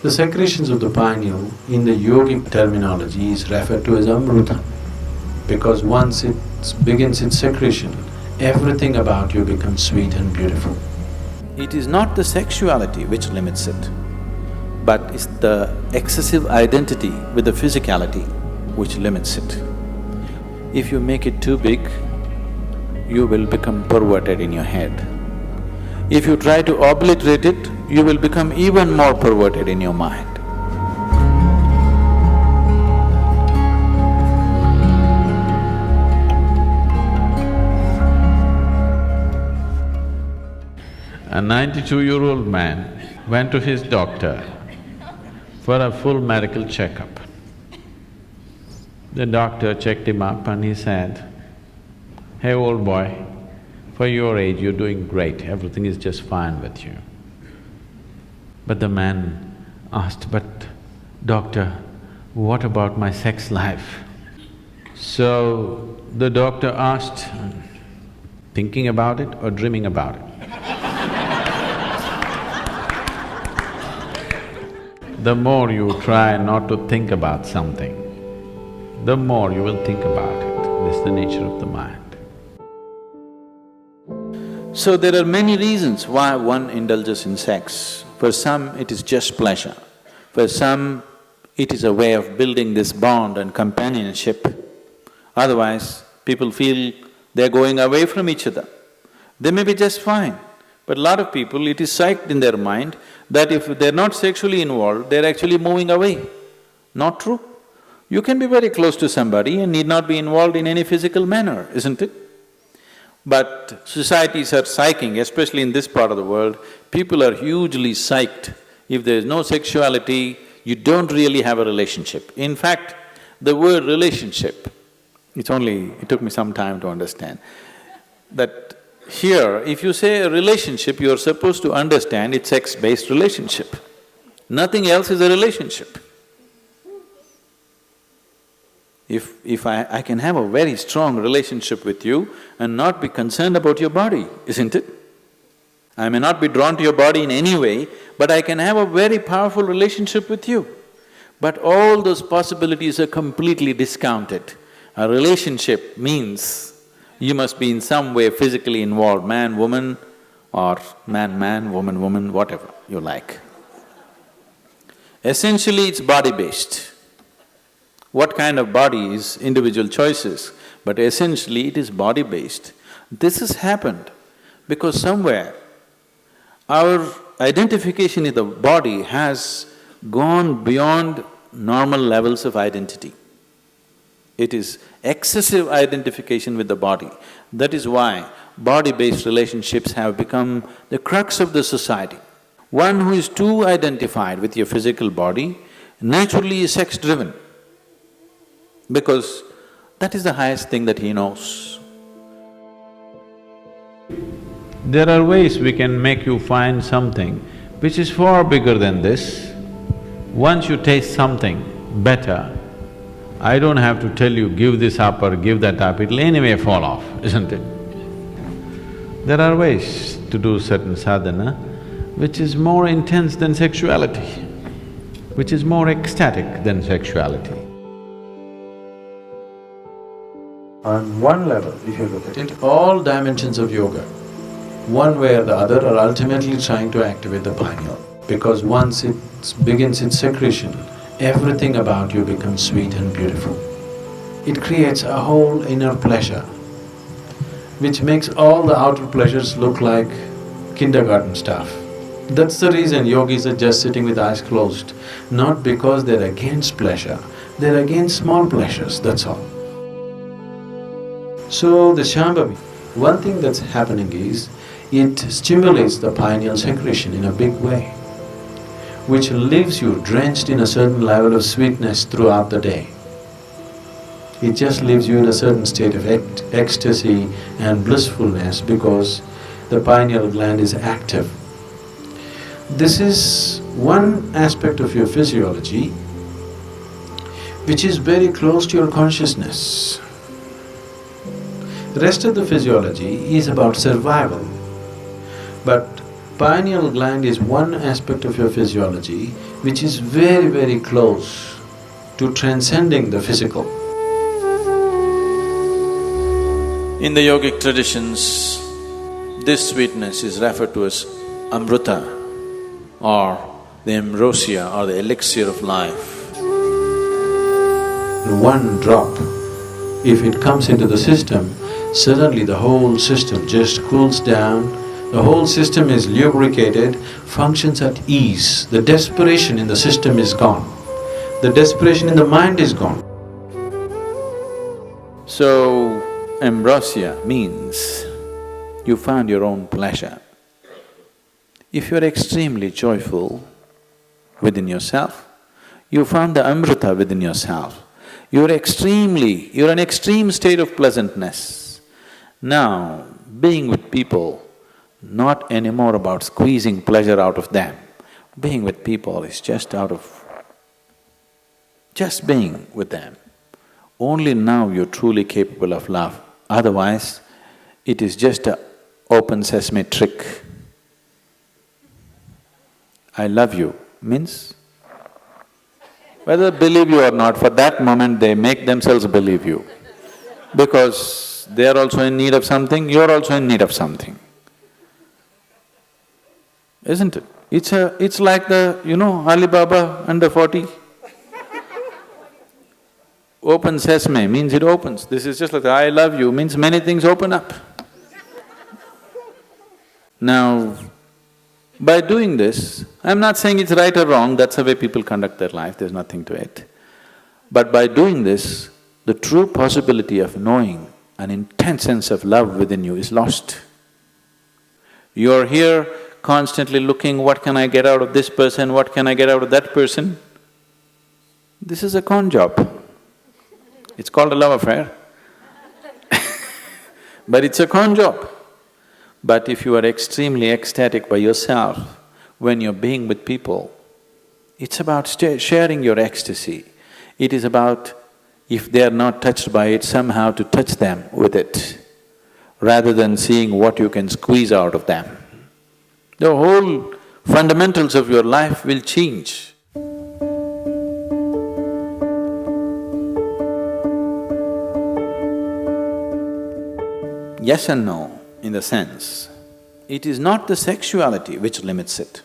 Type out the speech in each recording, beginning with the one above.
The secretions of the pineal in the yogic terminology is referred to as amruta, because once it begins its secretion, everything about you becomes sweet and beautiful. It is not the sexuality which limits it, but it's the excessive identity with the physicality which limits it. If you make it too big, you will become perverted in your head. If you try to obliterate it, you will become even more perverted in your mind. A 92-year-old man went to his doctor for a full medical checkup. The doctor checked him up and he said, "Hey, old boy, for your age you're doing great, everything is just fine with you." But the man asked, "But doctor, what about my sex life?" So the doctor asked, "Thinking about it or dreaming about it?" The more you try not to think about something, the more you will think about it. This is the nature of the mind. So there are many reasons why one indulges in sex. For some, it is just pleasure. For some, it is a way of building this bond and companionship. Otherwise, people feel they're going away from each other. They may be just fine, but a lot of people, it is psyched in their mind that if they're not sexually involved, they're actually moving away. Not true. You can be very close to somebody and need not be involved in any physical manner, isn't it? But societies are psyching, especially in this part of the world, people are hugely psyched. If there is no sexuality, you don't really have a relationship. In fact, the word relationship, it took me some time to understand, that here, if you say a relationship, you are supposed to understand it's sex-based relationship. Nothing else is a relationship. If I can have a very strong relationship with you and not be concerned about your body, isn't it? I may not be drawn to your body in any way, but I can have a very powerful relationship with you. But all those possibilities are completely discounted. A relationship means you must be in some way physically involved, man, woman, or man, woman, woman, whatever you like. Essentially, it's body-based. What kind of body is individual choices, but essentially it is body-based. This has happened because somewhere our identification in the body has gone beyond normal levels of identity. It is excessive identification with the body. That is why body-based relationships have become the crux of the society. One who is too identified with your physical body naturally is sex-driven, because that is the highest thing that he knows. There are ways we can make you find something which is far bigger than this. Once you taste something better, I don't have to tell you, give this up or give that up, it'll anyway fall off, isn't it? There are ways to do certain sadhana which is more intense than sexuality, which is more ecstatic than sexuality. On one level, if you look at it, all dimensions of yoga, one way or the other, are ultimately trying to activate the pineal, because once it begins its secretion, everything about you becomes sweet and beautiful. It creates a whole inner pleasure, which makes all the outer pleasures look like kindergarten stuff. That's the reason yogis are just sitting with eyes closed, not because they're against pleasure, they're against small pleasures, that's all. So the Shambhavi, one thing that's happening is, it stimulates the pineal secretion in a big way, which leaves you drenched in a certain level of sweetness throughout the day. It just leaves you in a certain state of ecstasy and blissfulness because the pineal gland is active. This is one aspect of your physiology which is very close to your consciousness. The rest of the physiology is about survival. But pineal gland is one aspect of your physiology which is very, very close to transcending the physical. In the yogic traditions, this sweetness is referred to as amrita or the ambrosia or the elixir of life. One drop, if it comes into the system, suddenly the whole system just cools down, the whole system is lubricated, functions at ease. The desperation in the system is gone. The desperation in the mind is gone. So, ambrosia means you found your own pleasure. If you're extremely joyful within yourself, you found the amrita within yourself. You're an extreme state of pleasantness. Now, being with people, not anymore about squeezing pleasure out of them. Being with people is just being with them. Only now you're truly capable of love. Otherwise, it is just a open sesame trick. I love you means, whether they believe you or not, for that moment they make themselves believe you. Because they are also in need of something, you're also in need of something. Isn't it? It's like the, Alibaba under 40. Open sesame means it opens. This is just like the I love you means many things open up. Now, by doing this, I'm not saying it's right or wrong, that's the way people conduct their life, there's nothing to it. But by doing this, the true possibility of knowing an intense sense of love within you is lost. You're here constantly looking, what can I get out of this person, what can I get out of that person? This is a con job. It's called a love affair. But it's a con job. But if you are extremely ecstatic by yourself, when you're being with people, it's about sharing your ecstasy. It is about, if they are not touched by it, somehow to touch them with it, rather than seeing what you can squeeze out of them. The whole fundamentals of your life will change. Yes and no, in the sense, it is not the sexuality which limits it,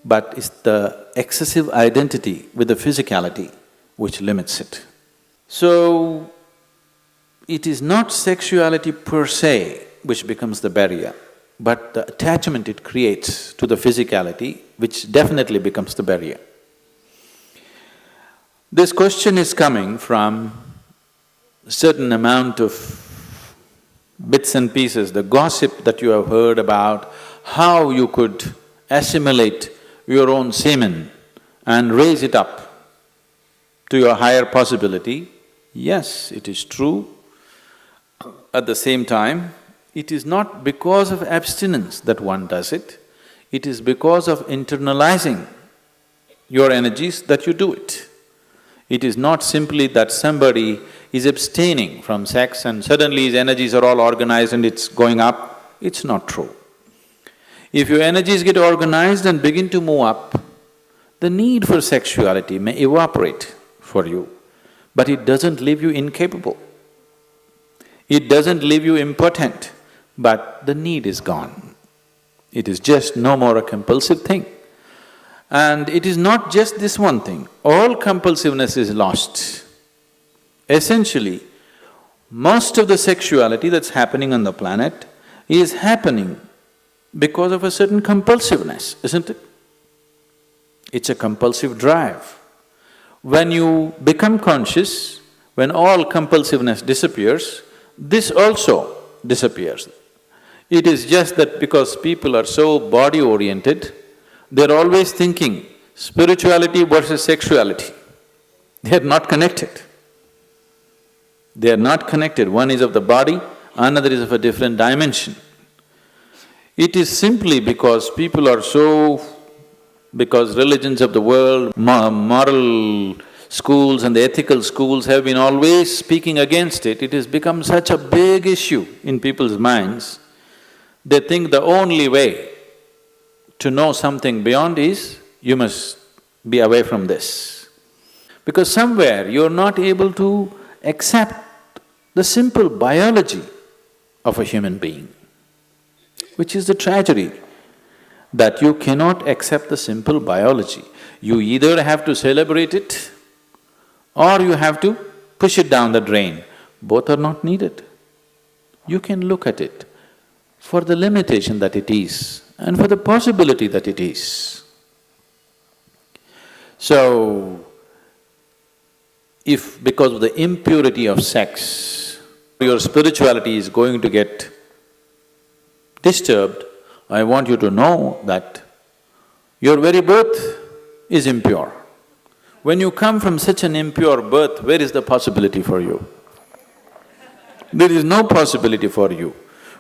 but it's the excessive identity with the physicality which limits it. So, it is not sexuality per se which becomes the barrier, but the attachment it creates to the physicality which definitely becomes the barrier. This question is coming from a certain amount of bits and pieces, the gossip that you have heard about how you could assimilate your own semen and raise it up to your higher possibility. Yes, it is true. At the same time, it is not because of abstinence that one does it, it is because of internalizing your energies that you do it. It is not simply that somebody is abstaining from sex and suddenly his energies are all organized and it's going up. It's not true. If your energies get organized and begin to move up, the need for sexuality may evaporate for you, but it doesn't leave you incapable. It doesn't leave you impotent, but the need is gone. It is just no more a compulsive thing. And it is not just this one thing, all compulsiveness is lost. Essentially, most of the sexuality that's happening on the planet is happening because of a certain compulsiveness, isn't it? It's a compulsive drive. When you become conscious, when all compulsiveness disappears, this also disappears. It is just that because people are so body-oriented, they're always thinking spirituality versus sexuality. They are not connected. They are not connected. One is of the body, another is of a different dimension. It is simply because people are so… because religions of the world, moral schools and the ethical schools have been always speaking against it, it has become such a big issue in people's minds. They think the only way to know something beyond is, you must be away from this. Because somewhere you're not able to accept the simple biology of a human being, which is the tragedy, that you cannot accept the simple biology. You either have to celebrate it or you have to push it down the drain. Both are not needed. You can look at it for the limitation that it is and for the possibility that it is. So, if because of the impurity of sex, your spirituality is going to get disturbed, I want you to know that your very birth is impure. When you come from such an impure birth, where is the possibility for you? There is no possibility for you.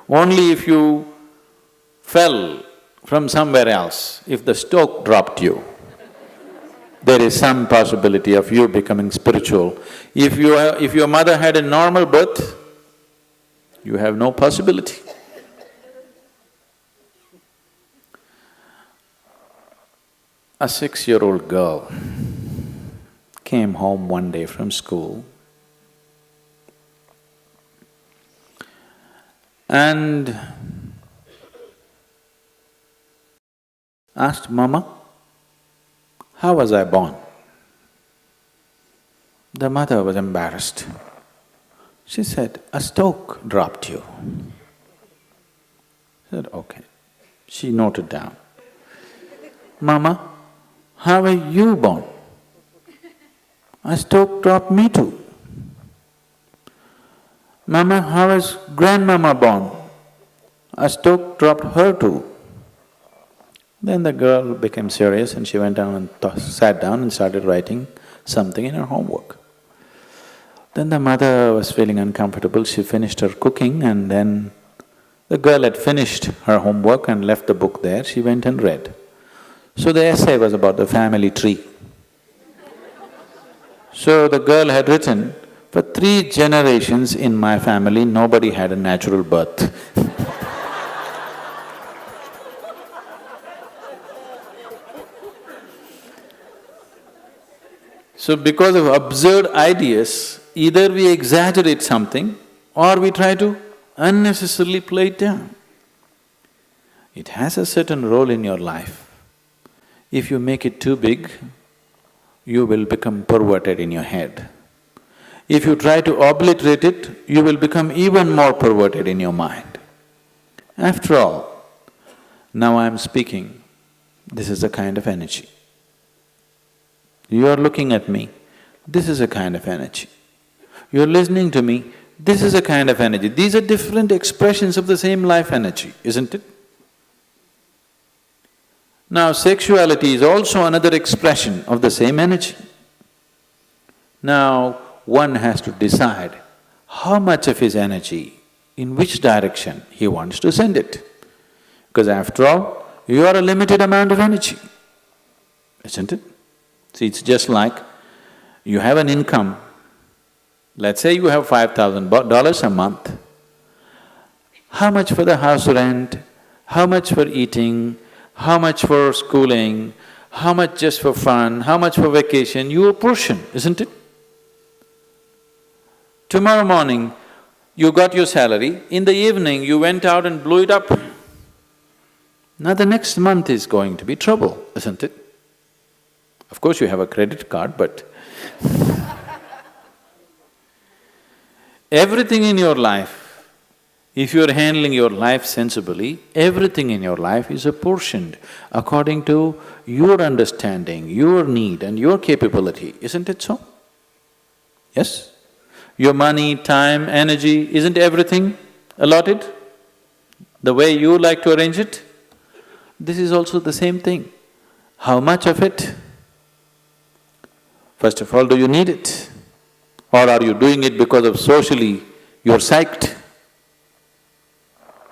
Only if you fell from somewhere else, if the stoke dropped you, there is some possibility of you becoming spiritual. If your mother had a normal birth, you have no possibility. A 6-year-old girl came home one day from school and asked, "Mama, how was I born?" The mother was embarrassed. She said, "A stoke dropped you." She said, "Okay." She noted down. "Mama, how were you born?" "A stoke dropped me too." "Mama, how was grandmama born?" "A stoke dropped her too." Then the girl became serious and she went down and sat down and started writing something in her homework. Then the mother was feeling uncomfortable, she finished her cooking and then the girl had finished her homework and left the book there, she went and read. So the essay was about the family tree. So the girl had written, "For 3 generations in my family, nobody had a natural birth." So because of absurd ideas, either we exaggerate something or we try to unnecessarily play it down. It has a certain role in your life. If you make it too big, you will become perverted in your head. If you try to obliterate it, you will become even more perverted in your mind. After all, now I am speaking, this is a kind of energy. You are looking at me, this is a kind of energy. You are listening to me, this is a kind of energy. These are different expressions of the same life energy, isn't it? Now, sexuality is also another expression of the same energy. Now, one has to decide how much of his energy, in which direction he wants to send it. Because after all, you are a limited amount of energy, isn't it? See, it's just like you have an income, let's say you have $5,000 a month. How much for the house rent, how much for eating, how much for schooling, how much just for fun, how much for vacation, your portion, isn't it? Tomorrow morning, you got your salary, in the evening you went out and blew it up. Now the next month is going to be trouble, isn't it? Of course you have a credit card, but everything in your life, if you are handling your life sensibly, everything in your life is apportioned according to your understanding, your need and your capability, isn't it so? Yes? Your money, time, energy, isn't everything allotted the way you like to arrange it? This is also the same thing. How much of it? First of all, do you need it? Or are you doing it because of socially you're psyched?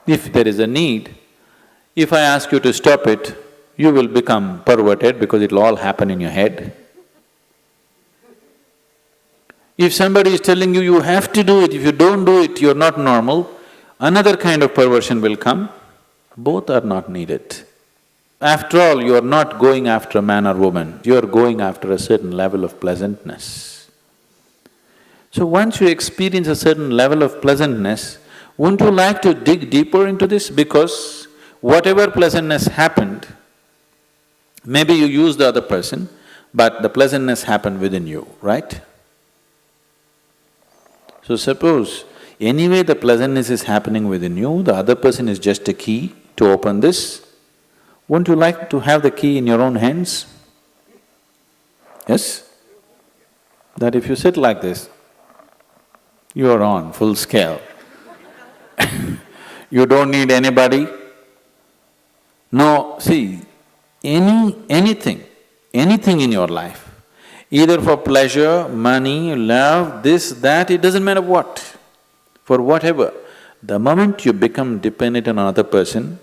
If there is a need, if I ask you to stop it, you will become perverted because it'll all happen in your head. If somebody is telling you, you have to do it, if you don't do it, you're not normal, another kind of perversion will come. Both are not needed. After all, you are not going after a man or woman, you are going after a certain level of pleasantness. So once you experience a certain level of pleasantness, wouldn't you like to dig deeper into this? Because whatever pleasantness happened, maybe you used the other person, but the pleasantness happened within you, right? So suppose anyway the pleasantness is happening within you, the other person is just a key to open this, wouldn't you like to have the key in your own hands? Yes? That if you sit like this, you are on full scale. You don't need anybody. No, see, anything in your life, either for pleasure, money, love, this, that, it doesn't matter what, for whatever, the moment you become dependent on another person,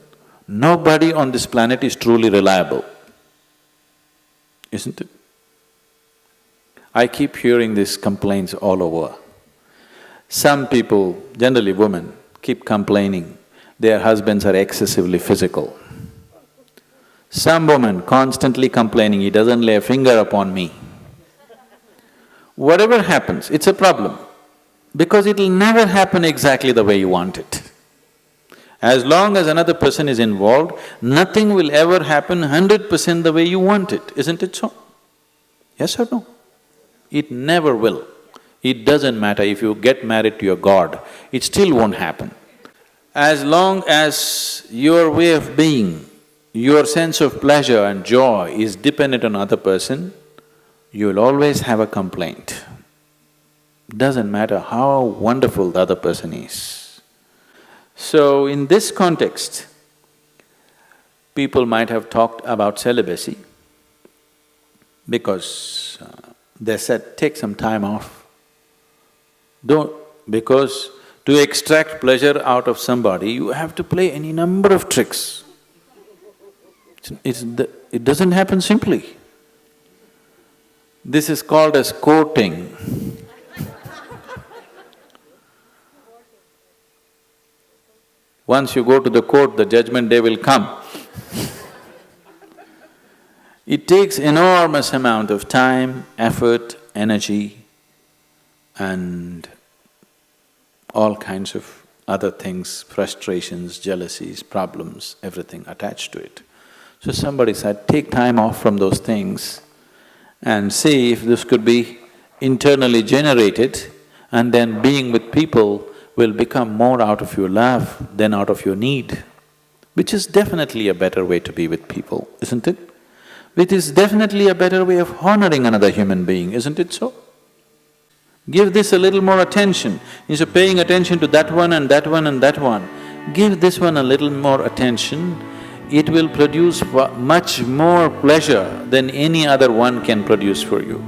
nobody on this planet is truly reliable, isn't it? I keep hearing these complaints all over. Some people, generally women, keep complaining their husbands are excessively physical. Some woman constantly complaining, he doesn't lay a finger upon me. Whatever happens, it's a problem, because it'll never happen exactly the way you want it. As long as another person is involved, nothing will ever happen 100% the way you want it, isn't it so? Yes or no? It never will. It doesn't matter if you get married to your god, it still won't happen. As long as your way of being, your sense of pleasure and joy is dependent on another person, you will always have a complaint. Doesn't matter how wonderful the other person is. So in this context, people might have talked about celibacy because they said, take some time off. Because to extract pleasure out of somebody, you have to play any number of tricks. It doesn't happen simply. This is called as courting. Once you go to the court, the judgment day will come. It takes enormous amount of time, effort, energy, and all kinds of other things, frustrations, jealousies, problems, everything attached to it. So somebody said, take time off from those things and see if this could be internally generated, and then being with people will become more out of your love than out of your need, which is definitely a better way to be with people, isn't it? It is definitely a better way of honoring another human being, isn't it so? Give this a little more attention. Instead of paying attention to that one and that one and that one, give this one a little more attention. It will produce much more pleasure than any other one can produce for you.